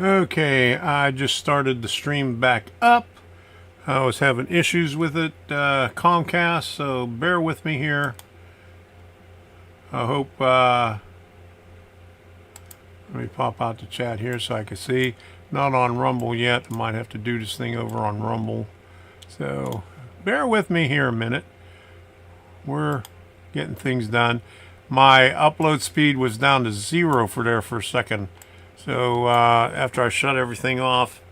Okay, I just started the stream back up. I was having issues with it, Comcast, so bear with me here. I hope, let me pop out the chat here so I can see. Not on Rumble yet. I might have to do this thing over on Rumble. So bear with me here a minute. We're getting things done. My upload speed was down to 0 for a second. So after I shut everything off,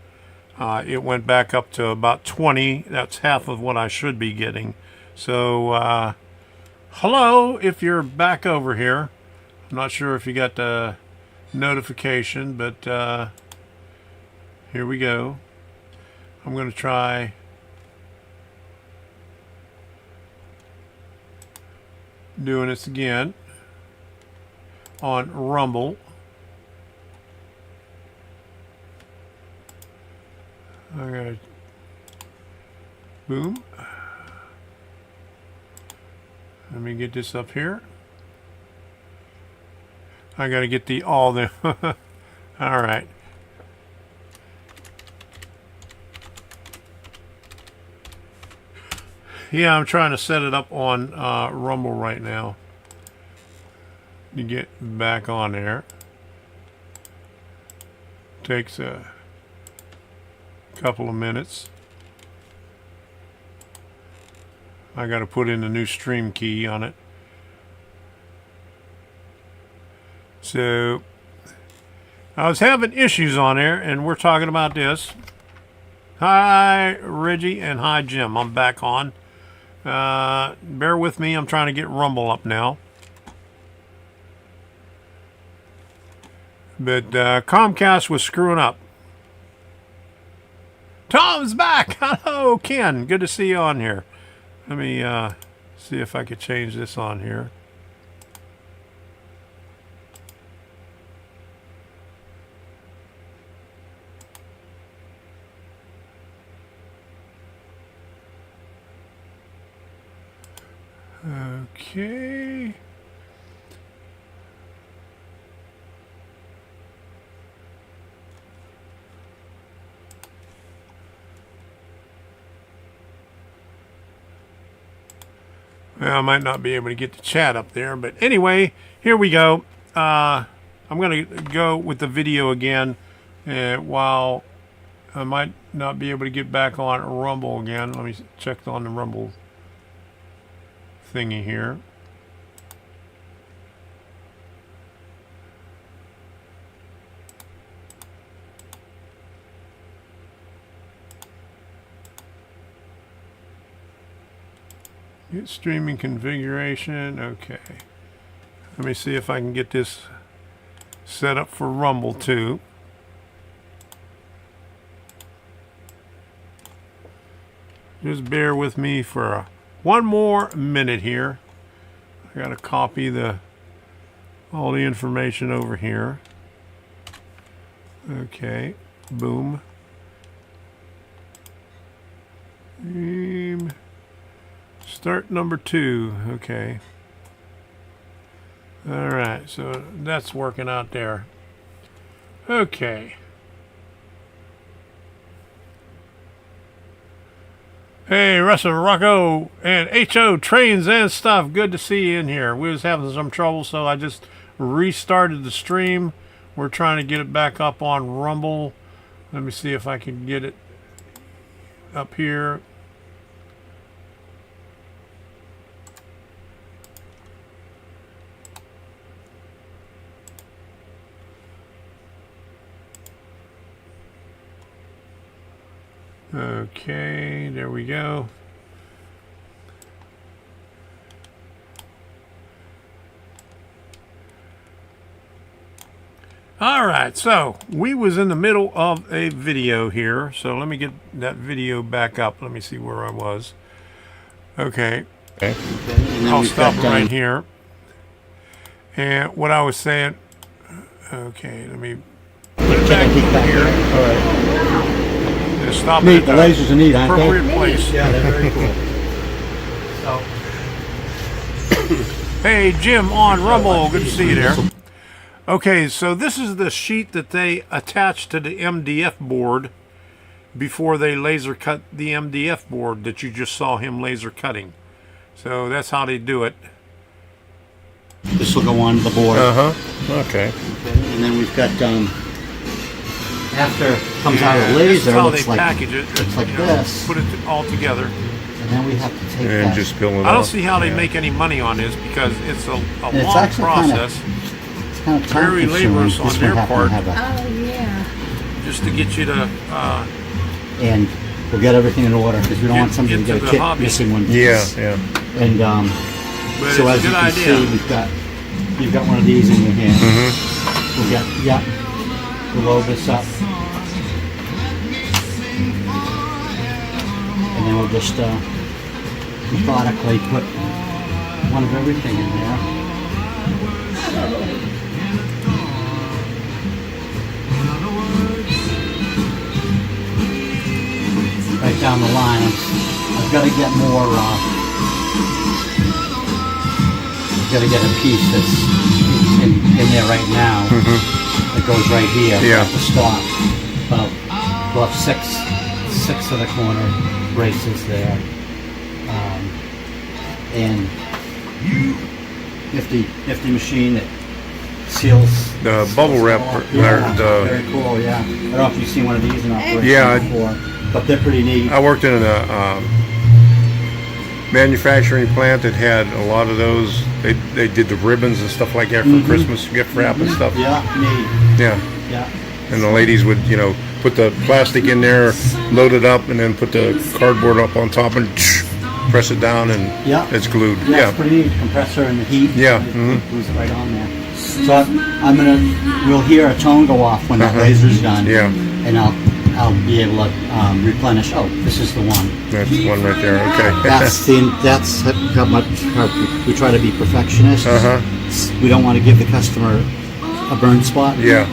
it went back up to about 20. That's half of what I should be getting. So hello, if you're back over here. I'm not sure if you got the notification, but here we go. I'm going to try doing this again on Rumble. I'm going to boom. Let me get this up here. I got to get the all the all right. Yeah, I'm trying to set it up on Rumble right now to get back on there. Takes a couple of minutes. I got to put in the new stream key on it. So I was having issues on there, and we're talking about this. Hi Reggie and hi Jim. I'm back on. Bear with me. I'm trying to get Rumble up now. But Comcast was screwing up. Tom's back. Hello, Ken. Good to see you on here. Let me see if I could change this on here. Okay. Well, I might not be able to get the chat up there, but anyway, here we go. I'm going to go with the video again while I might not be able to get back on Rumble again. Let me check on the Rumble thingy here. Get streaming configuration. Okay. Let me see if I can get this set up for Rumble too. Just bear with me for one more minute here. I gotta copy all the information over here. Okay. Boom. Start number 2. Okay. All right. So that's working out there. Okay. Hey, Russell Rocco and HO Trains and Stuff. Good to see you in here. We was having some trouble, so I just restarted the stream. We're trying to get it back up on Rumble. Let me see if I can get it up here. Okay, there we go. All right, so we was in the middle of a video here, so let me get that video back up. Let me see where I was. Okay, I'll stop right here. And what I was saying, okay, let me put it back over here. All right. Stop Neat, at the lasers are neat, aren't they? Appropriate place. Yeah, they're very cool. Hey, Jim on Rumble. Good to see you there. Okay, so this is the sheet that they attach to the MDF board before they laser cut the MDF board that you just saw him laser cutting. So that's how they do it. This will go on the board. Okay. And then we've got, after it comes out of the laser, this is how it's they like, package it. it's like this. Put it all together. And then we have to take And that. just peel it off. I don't see how they make any money on this because it's a It's long actually process it's kind of very time-consuming. laborious on This their one happened part. to have a- Oh, yeah. just to get you to and we'll get everything in order because we don't want somebody to get get to a the kit hobby. missing one Yeah, piece. yeah. And but so it's as a you good can idea. see, you've got one of these in your hand. Mm-hmm. We'll get, we'll load this up. And then we'll just methodically put one of everything in there. Right down the line. I've got to get more, I've got to get a piece that's in there right now. That goes right here. Yeah. At the stop. But we'll have six of the corner braces there. And nifty machine that seals The bubble wrap, yeah, the very cool, yeah. I don't know if you've seen one of these in operation Yeah, before, but they're pretty neat. I worked in a manufacturing plant that had a lot of those. They did the ribbons and stuff like that for Christmas gift wrap and stuff. Yeah, neat. Yeah. Yeah. And the ladies would, put the plastic in there, load it up, and then put the cardboard up on top and press it down, and Yeah. it's glued. Yeah, Yeah. it's pretty neat. Compressor and the heat. Yeah, It mhm. glues it right on there. So we'll hear a tone go off when that laser's done. Yeah. And I'll be able to replenish. Oh, this is the one. That's one right there. Okay. That's how much we try to be perfectionists. We don't want to give the customer a burn spot. Yeah.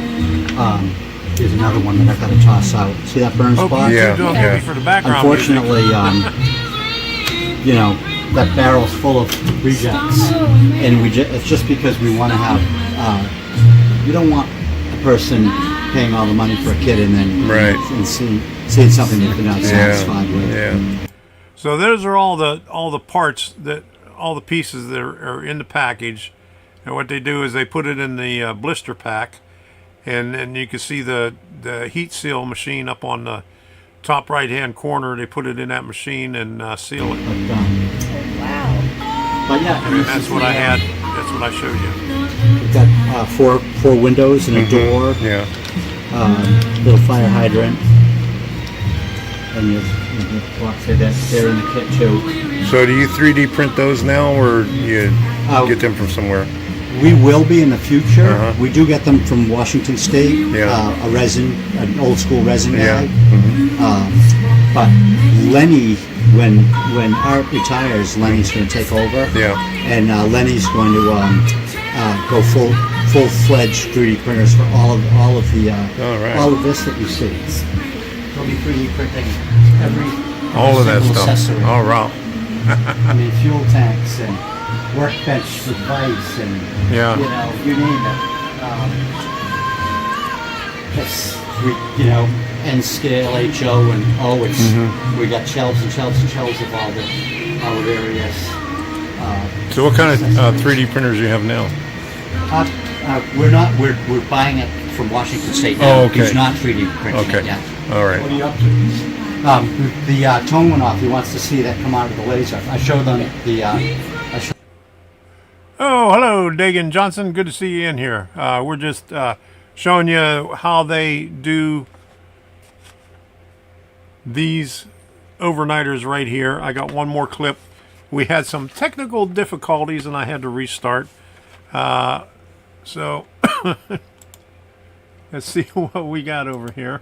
Here's another one that I've got to toss out. See that burn Hope spot? you Yeah, don't yeah. have me for the background music. Unfortunately, that barrel's full of rejects, and it's just because we want to have. We don't want a person paying all the money for a kit and then and seeing something that they're not satisfied with. Yeah. So those are all the parts all the pieces that are in the package, and what they do is they put it in the blister pack, and then you can see the heat seal machine up on the top right hand corner. They put it in that machine and seal it. Wow. But yeah, And that's what I had. That's what I showed you. We've got four windows and a door, Yeah. little fire hydrant, and you say that they're in the kit too. So do you 3D print those now, or you get them from somewhere? We will be in the future. Uh-huh. We do get them from Washington State, Yeah. an old school resin Yeah. guy. But Lenny, when Art retires, Lenny's going to take over. Yeah. And Lenny's going to go full-fledged 3D printers for all of right. all of this that you see. They'll be 3D printing All of that single stuff. accessory. All right. I mean, fuel tanks and workbench with lights and Yeah. you name it. It's N scale, HO, and we got shelves and shelves and shelves of all the various. So what kind of 3D printers do you have now? We're buying it from Washington State now. Oh, okay. He's not 3D printing it Okay. yet. All right. What are you up to? The tone went off. He wants to see that come out of the laser. I showed them the. Oh, hello, Dagan Johnson. Good to see you in here. We're just showing you how they do these overnighters right here. I got one more clip. We had some technical difficulties and I had to restart. So let's see what we got over here.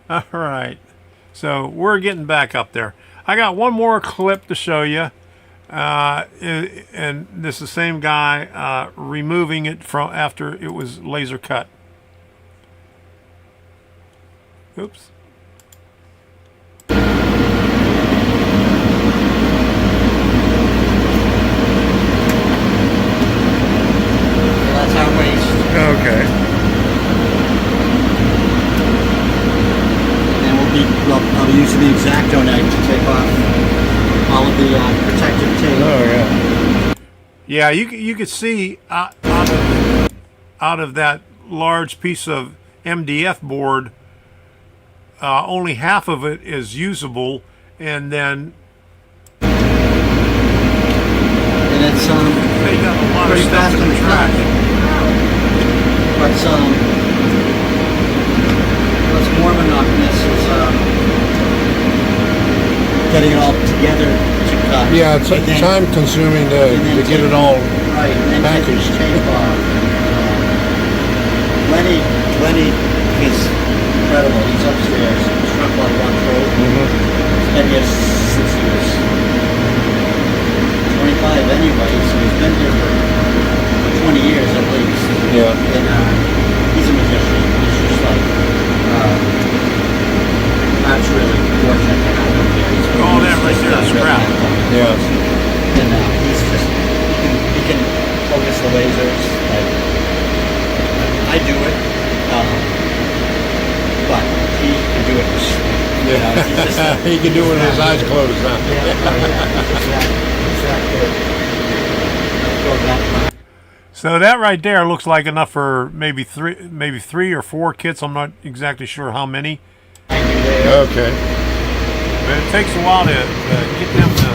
All right. So we're getting back up there. I got one more clip to show you. And this is the same guy removing it from after it was laser cut. Oops. That's how it the X-Acto knife to take off all of the protective tape. Oh yeah. Yeah, you could see out of that large piece of MDF board, only half of it is usable, and then And it's they got a lot of pretty stuff fast in in the the trash. What's more monotonous is getting it all together to cut. Yeah, it's And then- time consuming and then to get take- it all. right, and then take packaged. the tape off. Lenny is incredible. He's upstairs. He's struck like one throat. He's been here since he was 25 anyway, so he's been here for 20 years at least. Yeah. And he's a magician. He's just like, that's really fortunate to have him here. He's Oh, that right there, just scrap. Yeah. And he's just, he can focus the lasers. Like, I do it, but he can do it. You know, he's just He can do it with his eyes closed, huh? yeah, he's that good. Go back. So that right there looks like enough for maybe three or four kits. I'm not exactly sure how many, Okay. but it takes a while to get them to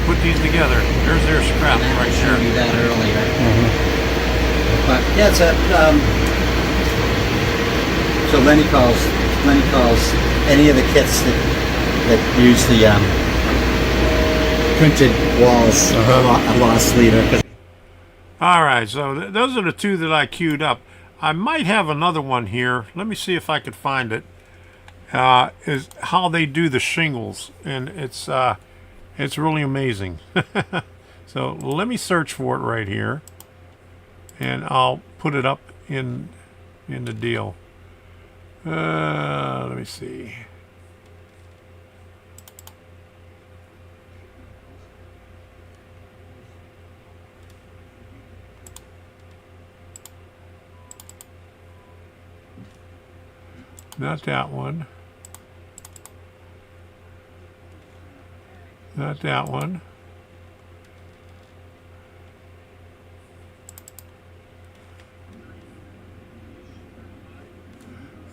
put these together. There's their scrap I right showed you there. that earlier. But yeah, it's a. So Lenny calls any of the kits that use the printed walls a loss leader. All right, so those are the two that I queued up. I might have another one here. Let me see if I could find it. Is how they do the shingles, and it's really amazing. So let me search for it right here, and I'll put it up in the deal. Let me see. Not that one. Not that one.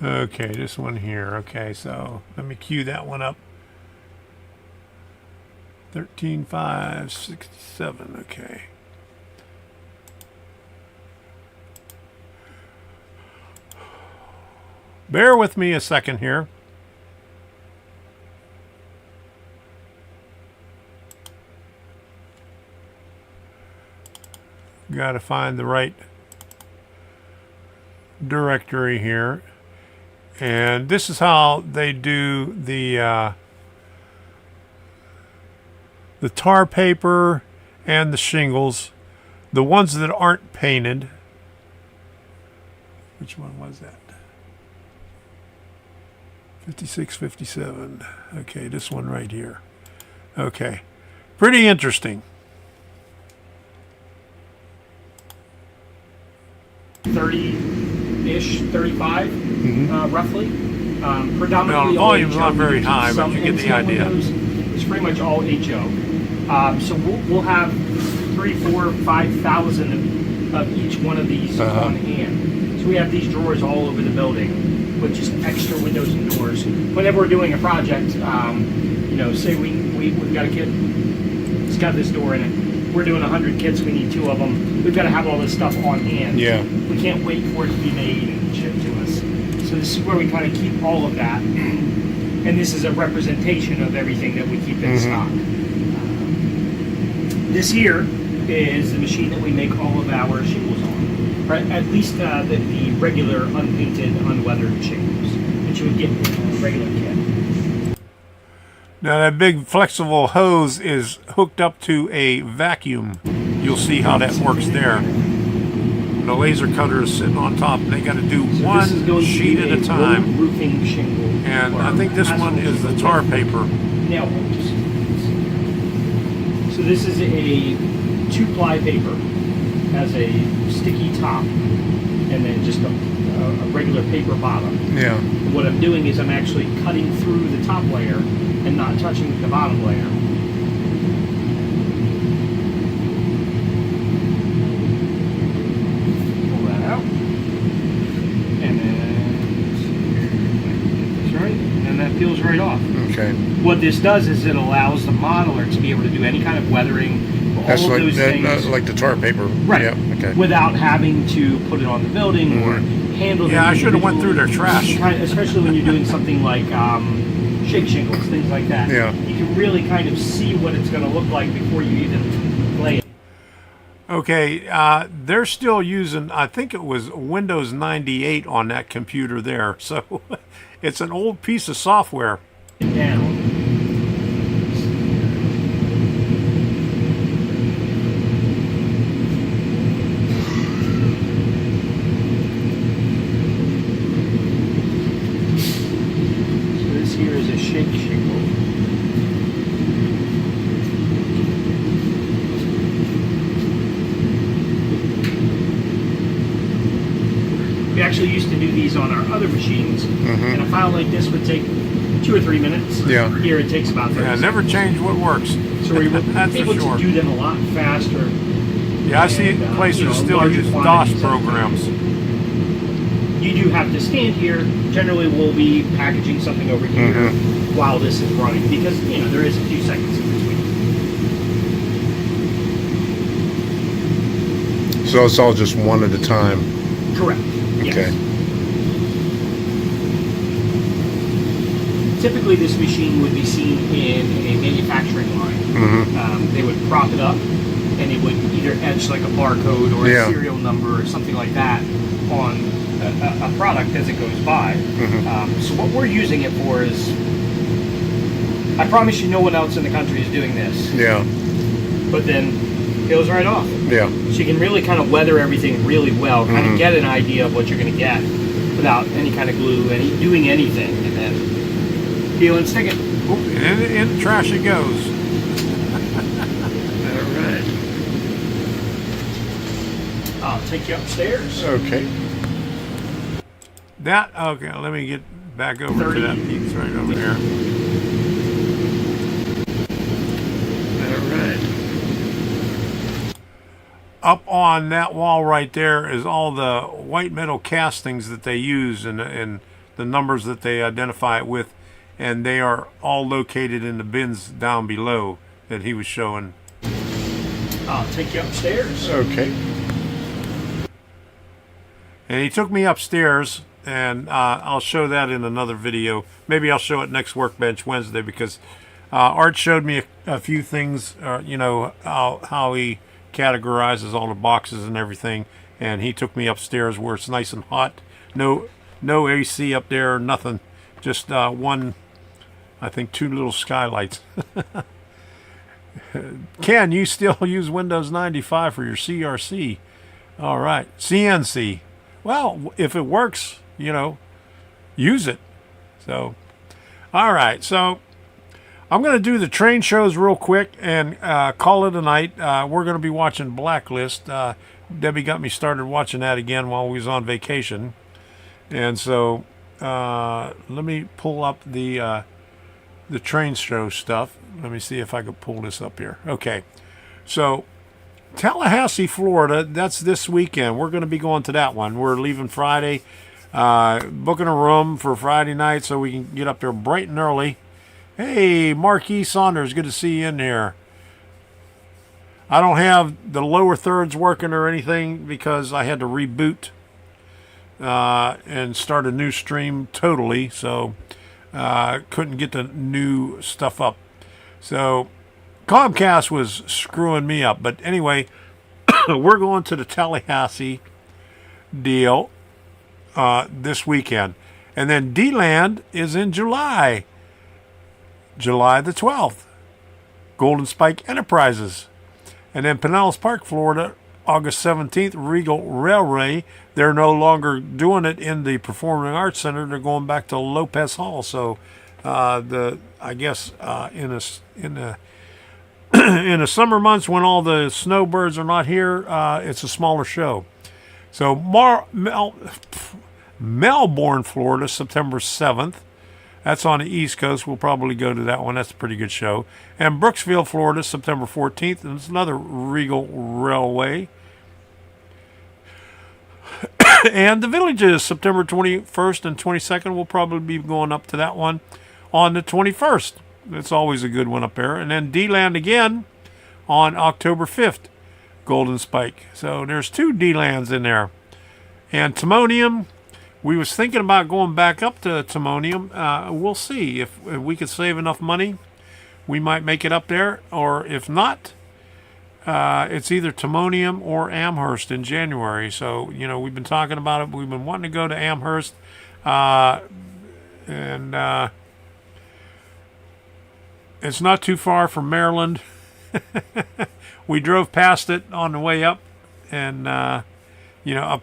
Okay, this one here. Okay, so let me cue that one up. 13,567. Okay. Bear with me a second here. Got to find the right directory here. And this is how they do the tar paper and the shingles. The ones that aren't painted. Which one was that? 5657. Okay, this one right here. Okay. Pretty interesting. 30-ish, 35, roughly. Predominantly Well, the all volume's HO. not very We keep high, but some you get the NC idea. windows. It's pretty much all HO. So we'll have 3, 4, 5,000 of each one of these on hand. So we have these drawers all over the building with just extra windows and doors. Whenever we're doing a project, you know, say we've got a kit, it's got this door in it. We're doing 100 kits, we need 2 of them. We've got to have all this stuff on hand. Yeah. We can't wait for it to be made and shipped to us. So this is where we kind of keep all of that. And this is a representation of everything that we keep in stock. This here is the machine that we make all of our shingles on. Right? At least the regular unpainted, unweathered shingles that you would get in a regular kit. Now that big flexible hose is hooked up to a vacuum. You'll see how that works there. The laser cutter is sitting on top, and they got to do So this is one going to sheet be at a wood time. roofing shingle. And or I think this one is the tar paper. nail holes. So this is a 2-ply paper, has a sticky top, and and then just a regular paper bottom. Yeah. And what I'm doing is I'm actually cutting through the top layer and not touching the bottom layer. Pull that out. And then, that's right, and that peels right off. Okay. What this does is it allows the modeler to be able to do any kind of weathering, That's all of like those things. like the tar paper. Right. Yeah. Okay. Without having to put it on the building or handle. Yeah, them I should have went through their individually. trash. Especially when you're doing something like shake shingles, things like that. Yeah. You can really kind of see what it's going to look like before you even lay it. Okay, they're still using, I think it was Windows 98 on that computer there. So it's an old piece of software. Down. So this here is a shake shingle. We actually used to do these on our other machines, and a file like this would take 2 or 3 minutes. Yeah. Here it takes about 30 Yeah, never change what works. So we were That's for able sure. to do them a lot faster. Yeah, I see And, places you know, still larger use DOS quantities of- programs. You do have to stand here. Generally, we'll be packaging something over here while this is running because, you know, there is a few seconds in between. So it's all just one at a time. Correct. Yes. Okay. Typically, this machine would be seen in a manufacturing line. They would prop it up, and it would either etch like a barcode or Yeah. a serial number or something like that on a product as it goes by. So what we're using it for is, I promise you, no one else in the country is doing this. Yeah. But then it goes right off. Yeah. So you can really kind of weather everything really well, kind of get an idea of what you're going to get without any kind of glue, doing anything, and then peel and stick it. Oop, and in the trash it goes. All right. I'll take you upstairs. Okay. Okay, let me get back over 30. to that piece right over there. All right. Up on that wall right there is all the white metal castings that they use and the numbers that they identify it with, and they are all located in the bins down below that he was showing. I'll take you upstairs. Okay. And he took me upstairs, and I'll show that in another video. Maybe I'll show it next Workbench Wednesday because Art showed me a few things, you know, how he categorizes all the boxes and everything. And he took me upstairs where it's nice and hot. No AC up there, nothing. Just one, I think 2 little skylights. Ken, you still use Windows 95 for your CRC. All right. CNC. Well, if it works, you know, use it. So, all right. So, I'm going to do the train shows real quick and call it a night. We're going to be watching Blacklist. Debbie got me started watching that again while we was on vacation. And so, let me pull up the train show stuff. Let me see if I could pull this up here. Okay. So, Tallahassee, Florida, that's this weekend. We're going to be going to that one. We're leaving Friday, booking a room for Friday night so we can get up there bright and early. Hey, Marquis Saunders, good to see you in here. I don't have the lower thirds working or anything because I had to reboot and start a new stream totally, so couldn't get the new stuff up. So Comcast was screwing me up. But anyway, we're going to the Tallahassee deal this weekend. And then D-Land is in July. July the 12th. Golden Spike Enterprises. And then Pinellas Park, Florida, August 17th, Regal Railway. They're no longer doing it in the Performing Arts Center. They're going back to Lopez Hall. So I guess in the in the summer months when all the snowbirds are not here, it's a smaller show. So Melbourne, Florida, September 7th. That's on the East Coast. We'll probably go to that one. That's a pretty good show. And Brooksville, Florida, September 14th. And it's another Regal Railway. And the Villages, September 21st and 22nd. We'll probably be going up to that one on the 21st. It's always a good one up there. And then D-Land again on October 5th. Golden Spike. So there's 2 D-Lands in there. And Timonium, we was thinking about going back up to Timonium. We'll see if we could save enough money. We might make it up there. Or if not, it's either Timonium or Amherst in January. So, we've been talking about it. We've been wanting to go to Amherst. And it's not too far from Maryland. We drove past it on the way up and, up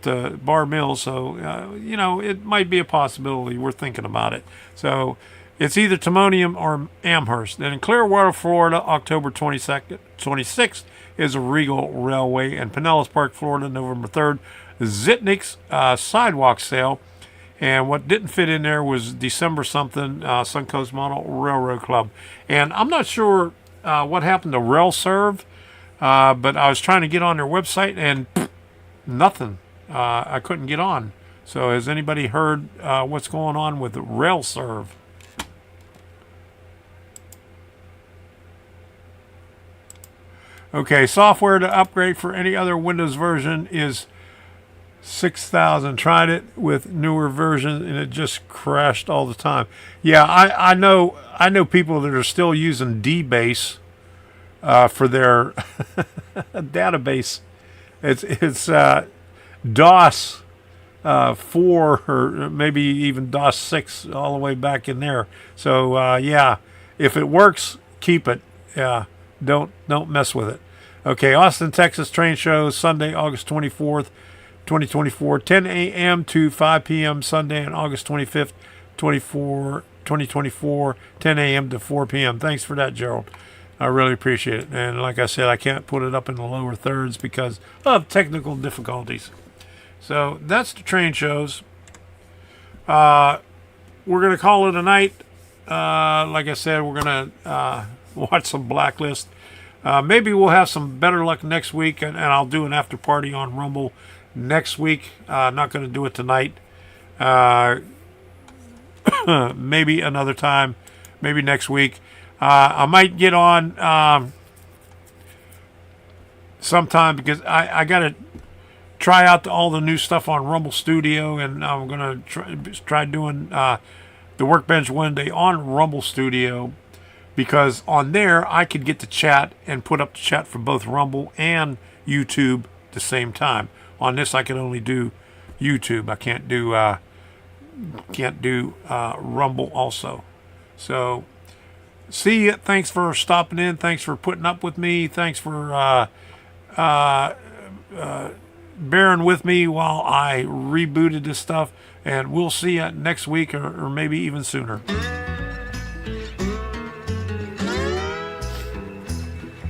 to Bar Mills. So, it might be a possibility. We're thinking about it. So it's either Timonium or Amherst. Then in Clearwater, Florida, October 26th is a Regal Railway. And Pinellas Park, Florida, November 3rd, Zitnik's sidewalk sale. And what didn't fit in there was December something, Suncoast Model Railroad Club. And I'm not sure what happened to RailServe, but I was trying to get on their website and nothing. I couldn't get on. So has anybody heard what's going on with RailServe? Okay, software to upgrade for any other Windows version is 6,000. Tried it with newer versions and it just crashed all the time. Yeah, I know people that are still using DBase for their database. It's DOS 4 or maybe even DOS 6 all the way back in there. So yeah, if it works, keep it. Yeah, don't mess with it. Okay, Austin, Texas train show Sunday, August 24th. 2024, 10 a.m. to 5 p.m. Sunday on August 25th, 2024, 10 a.m. to 4 p.m. Thanks for that, Gerald. I really appreciate it. And like I said, I can't put it up in the lower thirds because of technical difficulties. So that's the train shows. We're going to call it a night. Like I said, we're going to watch some Blacklist. Maybe we'll have some better luck next week, and I'll do an after party on Rumble next week. Not going to do it tonight. Maybe another time. Maybe next week. I might get on sometime because I got to try out all the new stuff on Rumble Studio, and I'm going to try doing the Workbench Wednesday on Rumble Studio, because on there I could get the chat and put up the chat for both Rumble and YouTube at the same time. On this, I can only do YouTube. I can't do Rumble also. So, see you. Thanks for stopping in. Thanks for putting up with me. Thanks for bearing with me while I rebooted this stuff. And we'll see you next week or maybe even sooner.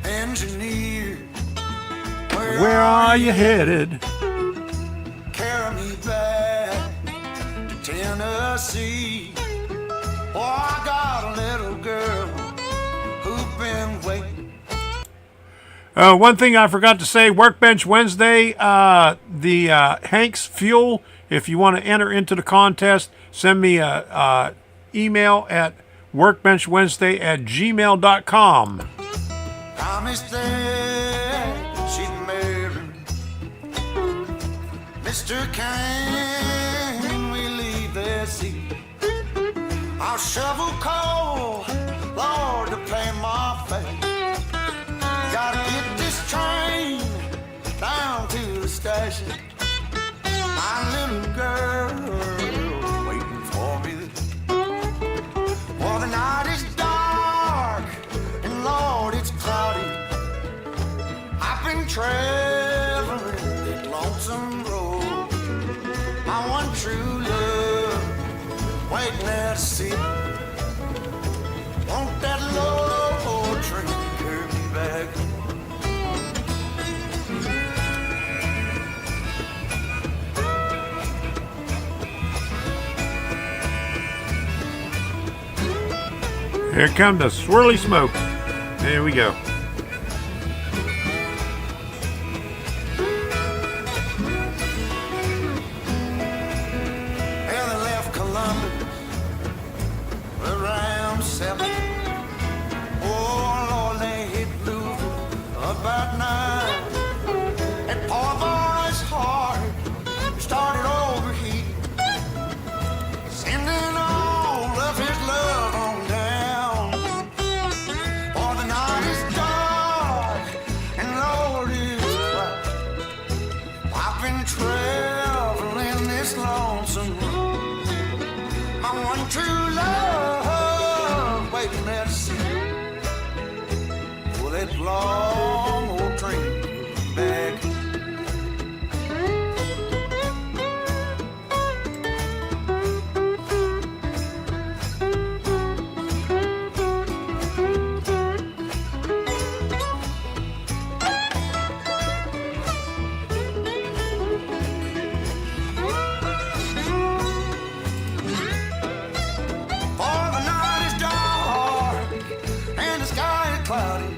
Engineer, Where are you headed? carry me back to Tennessee. Oh, I got a little girl who's been waiting. One thing I forgot to say, Workbench Wednesday, the Hank's Fuel, if you want to enter into the contest, send me a email at workbenchwednesday@gmail.com. Promised that she'd marry me. Mr. Can we leave this seat? I'll shovel coal, Lord, to pay my fare. Gotta get this train down to the station. My little girl waiting for me. Well, the night is dark and Lord, it's cloudy. I've been traveling that lonesome road. My one true love waiting at sea. Want that low train to carry me back? Here come the swirly smoke. There we go. Well, they left Columbus around 7. Oh, Lord, they hit Louisville about 9. That poor boy's heart started overheating, sending all of his love on down. For the night is dark and Lord is bright. I've been traveling this lonesome road, my one true love waiting there to see. Will that long old train back? For the night is dark and the sky is cloudy.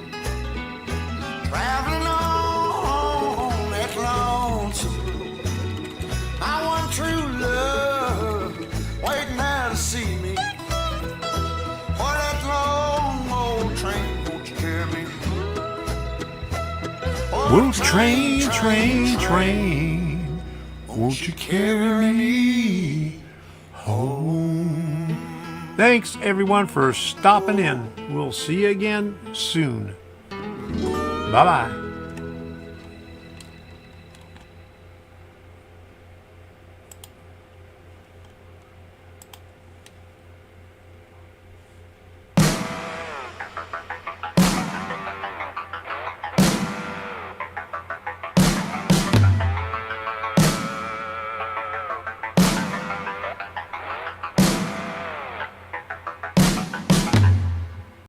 Traveling on that lonesome road, my one true love waiting there to see me. For that long old train, won't you carry me? Oh, Whoa, train, won't you carry me home? Thanks everyone for stopping in. We'll see you again soon. Bye-bye.